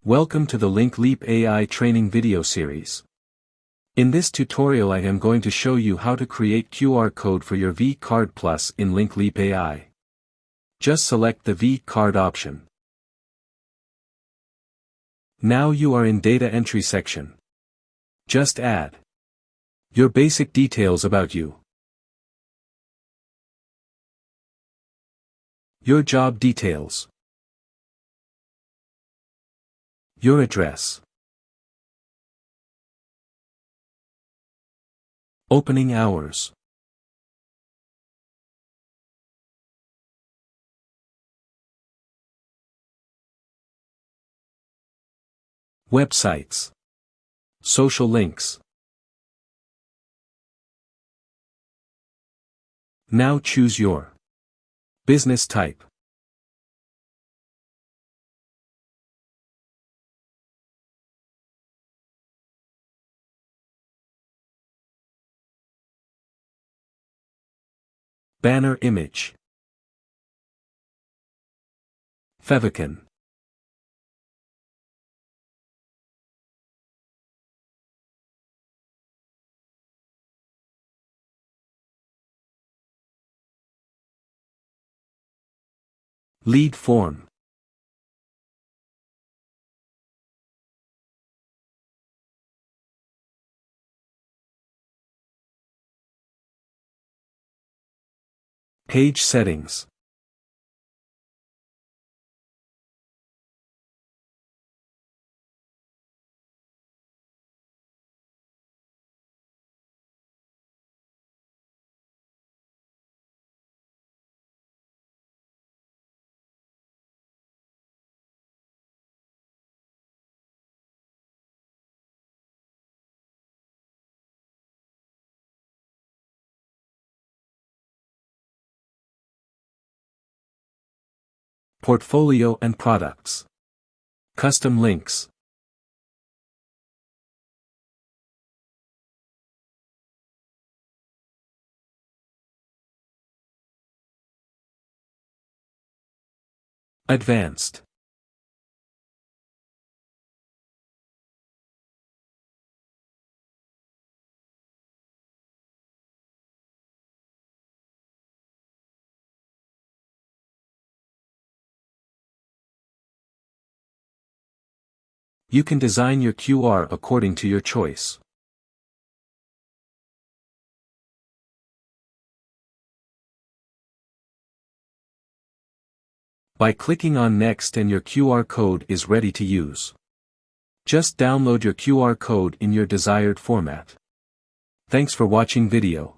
Welcome to the LinkLeap AI training video series. In this tutorial I am going to show you how to create QR code for your V-Card Plus in LinkLeap AI. Just select the V-Card option. Now you are in data entry section. Just add your basic details about you. Your job details. Your address. Opening hours. Websites. Social links. Now choose your business type. Banner image. Favicon. Lead form. Page settings. Portfolio and products. Custom links. Advanced. You can design your QR according to your choice. By clicking on Next and your QR code is ready to use. Just download your QR code in your desired format. Thanks for watching video.